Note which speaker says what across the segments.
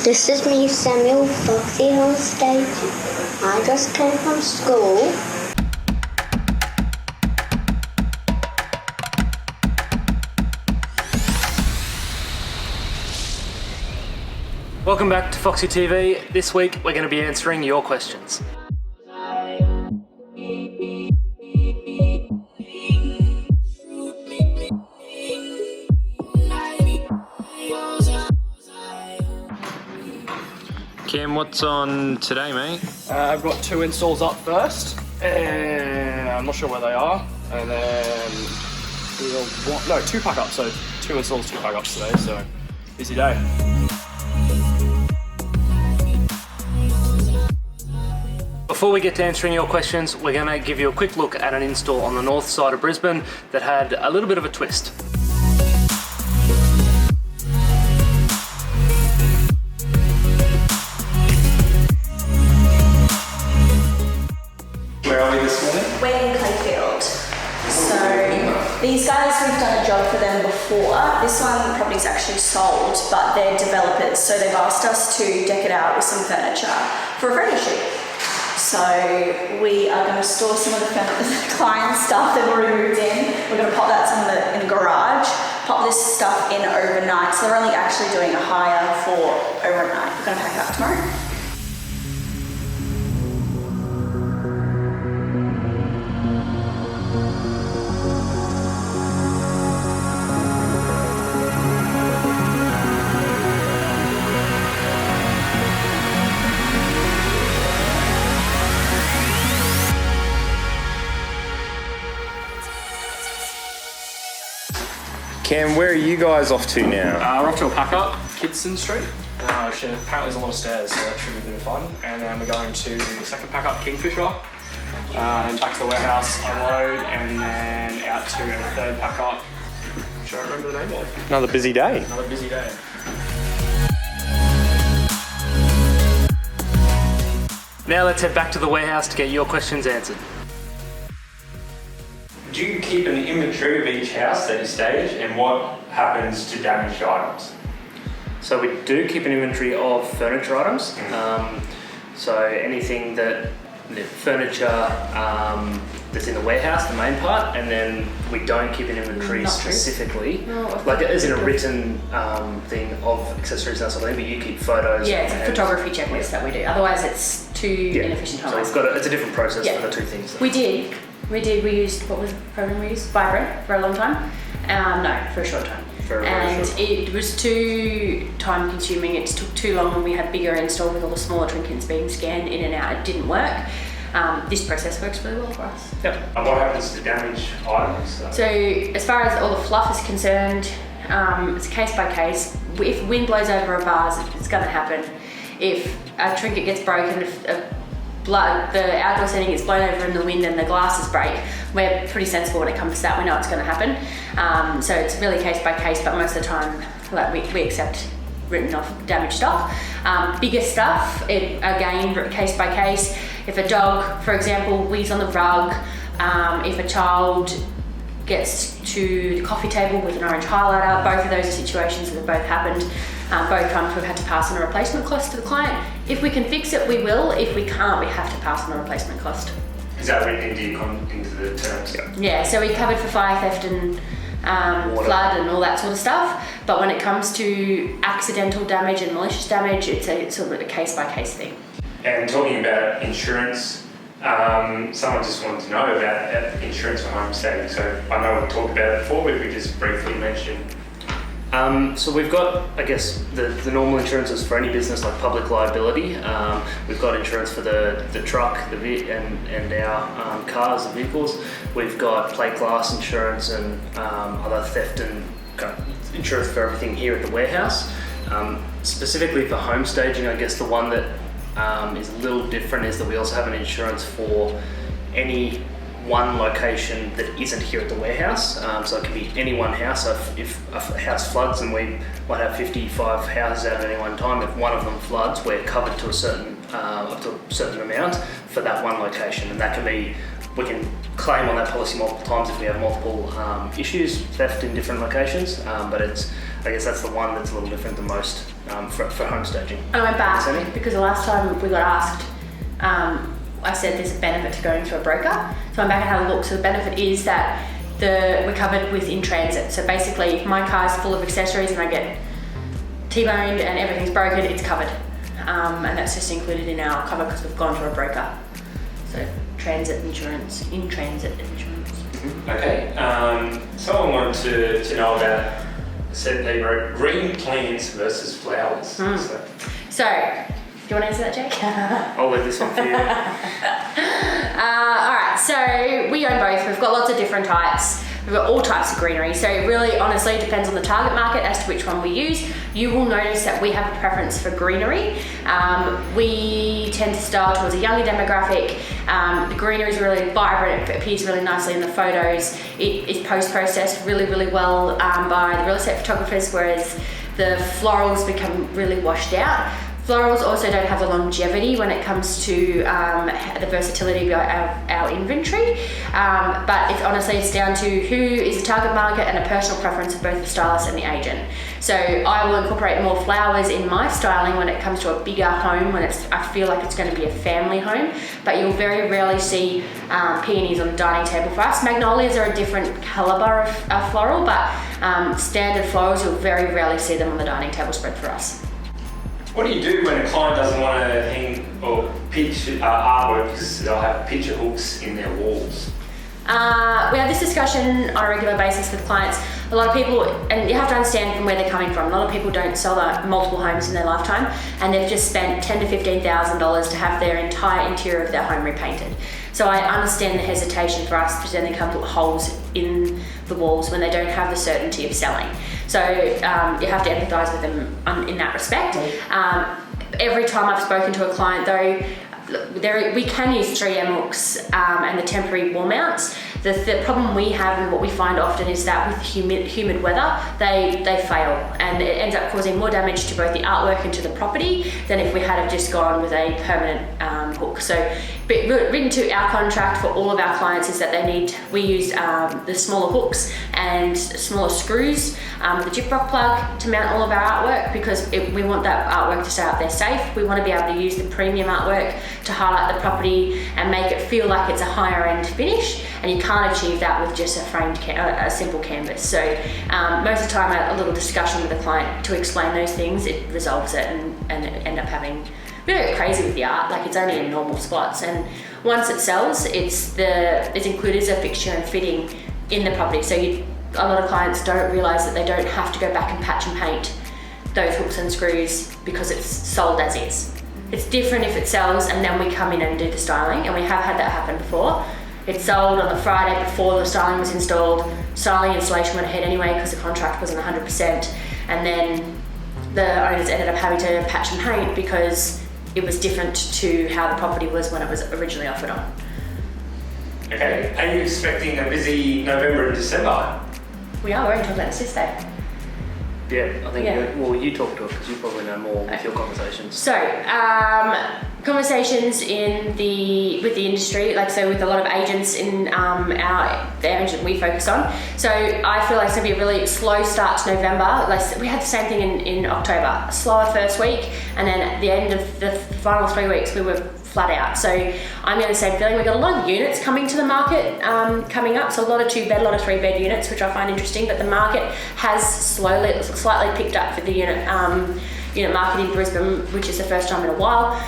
Speaker 1: This is me, Samuel, Foxy on stage. I just came from school.
Speaker 2: Welcome back to Foxy TV. This week we're going to be answering your questions. Cam, what's on today, mate?
Speaker 3: I've got 2 installs up first, and I'm not sure where they are. And then 2 pack ups. So 2 installs, 2 pack ups today. So busy day.
Speaker 2: Before we get to answering your questions, we're going to give you a quick look at an install on the north side of Brisbane that had a little bit of a twist. Where are we this morning?
Speaker 4: We're in Clayfield. So these guys, we've done a job for them before. This one property's actually sold, but they're developers, so they've asked us to deck it out with some furniture for a photo shoot. So we are going to store some of the client stuff that already moved in. We're going to pop that in the garage, pop this stuff in overnight. So they're only actually doing a hire for overnight. We're going to pack it up tomorrow.
Speaker 5: Cam, where are you guys off to now?
Speaker 3: We're off to a pack up, Kidston Street. Apparently there's a lot of stairs, so that should be a bit of fun. And then we're going to the second pack up, Kingfisher. And back to the warehouse, unload, and then out to a third pack up, which I don't remember the name of.
Speaker 5: Another busy day.
Speaker 3: Another busy day.
Speaker 2: Now let's head back to the warehouse to get your questions answered.
Speaker 5: Do you keep an inventory of each house that you stage, and what happens to damaged items?
Speaker 2: So we do keep an inventory of furniture items. So anything the furniture that's in the warehouse, the main part, and then we don't keep an inventory specifically, like as in a written thing of accessories and that sort of thing, but you keep photos.
Speaker 4: Yeah, it's a photography checklist that we do. Otherwise it's too inefficient time.
Speaker 2: So it's a different process for the two things.
Speaker 4: We used, what was the program we used? Vibrant for a long time. No, for a short time. It was too time consuming. It took too long when we had bigger install with all the smaller trinkets being scanned in and out. It didn't work. This process works really well for us.
Speaker 2: Yep.
Speaker 5: And what happens to damaged items?
Speaker 4: So as far as all the fluff is concerned, it's case by case. If wind blows over a vase, it's going to happen. If a trinket gets broken, the outdoor setting gets blown over in the wind and the glasses break, we're pretty sensible when it comes to that. We know it's going to happen. So it's really case by case, but most of the time we accept written off damaged stuff. Bigger stuff, again, case by case. If a dog, for example, wheezes on the rug, if a child gets to the coffee table with an orange highlighter, both of those are situations that have both happened. Both times we've had to pass on a replacement cost to the client. If we can fix it, we will. If we can't, we have to pass on a replacement cost.
Speaker 5: Is that written into the terms?
Speaker 4: Yeah, so we covered for fire theft and flood and all that sort of stuff. But when it comes to accidental damage and malicious damage, it's sort of a case-by-case thing.
Speaker 5: And talking about insurance, someone just wanted to know about insurance for homesteading. So I know we've talked about it before, but if we just briefly mention.
Speaker 2: So we've got, I guess, the normal insurances for any business, like public liability. We've got insurance for the truck and our cars and vehicles. We've got plate glass insurance and other theft and insurance for everything here at the warehouse. Specifically for home staging, I guess the one that is a little different is that we also have an insurance for any one location that isn't here at the warehouse. So it can be any one house. So if a house floods, and we might have 55 houses out at any one time, if one of them floods, we're covered to a certain up to a certain amount for that one location, and that can be, we can claim on that policy multiple times if we have multiple issues, theft in different locations, but it's I guess that's the one that's a little different than most for home staging.
Speaker 4: And I went back because the last time we got asked, I said there's a benefit to going through a broker. So I went back and had a look. So the benefit is that we're covered with in transit. So basically, if my car's full of accessories and I get T-boned and everything's broken, it's covered. And that's just included in our cover because we've gone to a broker. So transit insurance, in transit insurance.
Speaker 5: Okay. Someone wanted to know about, said they wrote green plants versus flowers.
Speaker 4: So, do you want to answer that, Jake?
Speaker 2: I'll leave this one for you.
Speaker 4: All right, so we own both. We've got lots of different types. We've got all types of greenery. So it really, honestly, depends on the target market as to which one we use. You will notice that we have a preference for greenery. We tend to style towards a younger demographic. The greenery is really vibrant. It appears really nicely in the photos. It is post-processed really, really well by the real estate photographers, whereas the florals become really washed out. Florals also don't have the longevity when it comes to the versatility of our inventory, but it's down to who is the target market and a personal preference of both the stylist and the agent. So I will incorporate more flowers in my styling when it comes to a bigger home, when I feel like it's going to be a family home, but you'll very rarely see peonies on the dining table for us. Magnolias are a different caliber of floral, but standard florals, you'll very rarely see them on the dining table spread for us.
Speaker 5: What do you do when a client doesn't want to hang or pitch artwork because they'll have picture hooks in their walls?
Speaker 4: We have this discussion on a regular basis with clients. A lot of people, and you have to understand from where they're coming from, a lot of people don't sell multiple homes in their lifetime, and they've just spent $10,000 to $15,000 to have their entire interior of their home repainted. So I understand the hesitation for us to then come to holes in the walls when they don't have the certainty of selling. So you have to empathise with them in that respect. Every time I've spoken to a client though, we can use 3M hooks and the temporary wall mounts. The problem we have and what we find often is that with humid weather, they fail, and it ends up causing more damage to both the artwork and to the property than if we had just gone with a permanent hook. So written to our contract for all of our clients is that we use the smaller hooks and smaller screws, the gyprock plug to mount all of our artwork, because we want that artwork to stay out there safe. We want to be able to use the premium artwork to highlight the property and make it feel like it's a higher end finish, and you can't achieve that with just a simple canvas. So most of the time a little discussion with the client to explain those things, it resolves it, and end up having, we don't get crazy with the art, like it's only in normal spots, and once it sells, it's included as a fixture and fitting in the property. So a lot of clients don't realise that they don't have to go back and patch and paint those hooks and screws because it's sold as is. It's different if it sells and then we come in and do the styling, and we have had that happen before. It sold on the Friday before the styling was installed. Styling installation went ahead anyway because the contract wasn't 100%, and then the owners ended up having to patch and paint because it was different to how the property was when it was originally offered on.
Speaker 5: Okay, are you expecting a busy November and December?
Speaker 4: We are, we're going to talk about this day.
Speaker 2: Yeah, I think you talk to it because you probably know more with your conversations.
Speaker 4: So, conversations with the industry, with a lot of agents in the agent we focus on. So I feel like it's going to be a really slow start to November. We had the same thing in October, a slower first week, and then at the end of the final 3 weeks we were flat out. So I'm going to say feeling we've got a lot of units coming to the market coming up. So a lot of 2-bed, a lot of 3-bed units, which I find interesting, but the market has slightly picked up for the unit market in Brisbane, which is the first time in a while.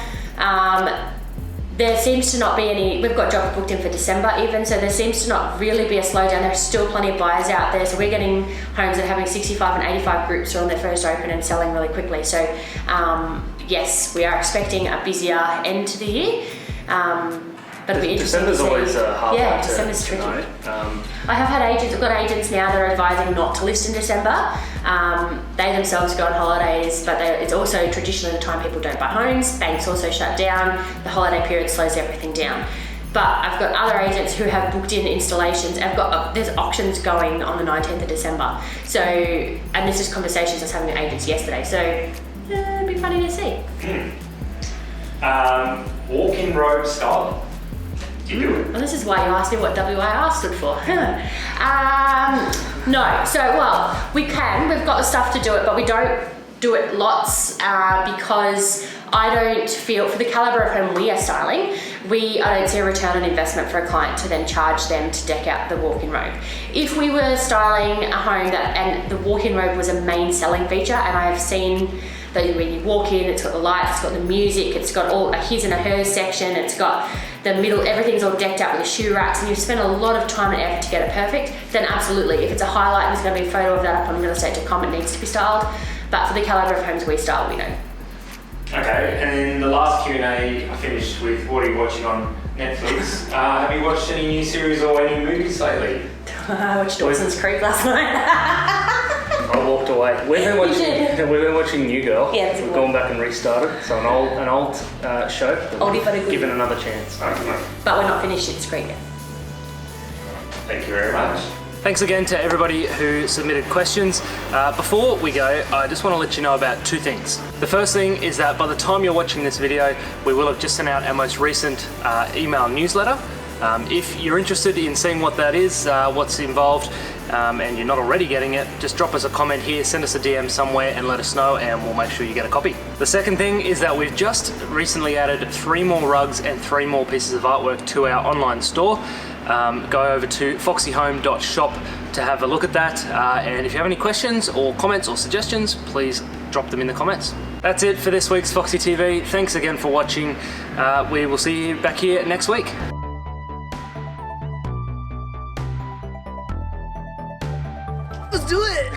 Speaker 4: There seems to not be we've got jobs booked in for December even, so there seems to not really be a slowdown. There's still plenty of buyers out there, so we're getting homes that are having 65 and 85 groups are on their first open and selling really quickly. So yes, we are expecting a busier end to the year. But it'll be interesting.
Speaker 2: December's always a hard one to
Speaker 4: December's tricky.
Speaker 2: know.
Speaker 4: I have had agents, I've got agents now that are advising not to list in December. They themselves go on holidays, but it's also traditionally the time people don't buy homes. Banks also shut down. The holiday period slows everything down. But I've got other agents who have booked in installations. There's auctions going on the 19th of December. So, and this is conversations I was having with agents yesterday. So it'd be funny to see.
Speaker 5: Walk-in robe style. Do you do it?
Speaker 4: Well, this is why you asked me what WIR stood for. No, so well, we can. We've got the stuff to do it, but we don't do it lots because I don't feel, for the caliber of home we are styling, I don't see a return on investment for a client to then charge them to deck out the walk-in robe. If we were styling a home and the walk-in robe was a main selling feature, and I have seen that when you walk in, it's got the lights, it's got the music, it's got all a his and a hers section, it's got the middle, everything's all decked out with the shoe racks, and you've spent a lot of time and effort to get it perfect, then absolutely, if it's a highlight and there's going to be a photo of that up on realestate.com, it needs to be styled. But for the caliber of homes we style, we don't.
Speaker 5: Okay, and then the last Q&A I finished with, what are you watching on Netflix? Have you watched any new series or any movies lately?
Speaker 4: I watched Dawson's Creek last night.
Speaker 2: I walked away. We've been watching New Girl.
Speaker 4: Yeah,
Speaker 2: we've gone back and restarted. So an old show.
Speaker 4: Oldie but a good.
Speaker 2: Given another chance.
Speaker 5: Okay.
Speaker 4: But we're not finished Schitt's Creek yet.
Speaker 5: Thank you very much.
Speaker 2: Thanks again to everybody who submitted questions. Before we go, I just want to let you know about two things. The first thing is that by the time you're watching this video, we will have just sent out our most recent email newsletter. If you're interested in seeing what that is, what's involved, and you're not already getting it, just drop us a comment here, send us a DM somewhere and let us know, and we'll make sure you get a copy. The second thing is that we've just recently added 3 more rugs and 3 more pieces of artwork to our online store. Go over to foxyhome.shop to have a look at that, and if you have any questions or comments or suggestions, please drop them in the comments. That's it for this week's Foxy TV. Thanks again for watching. We will see you back here next week.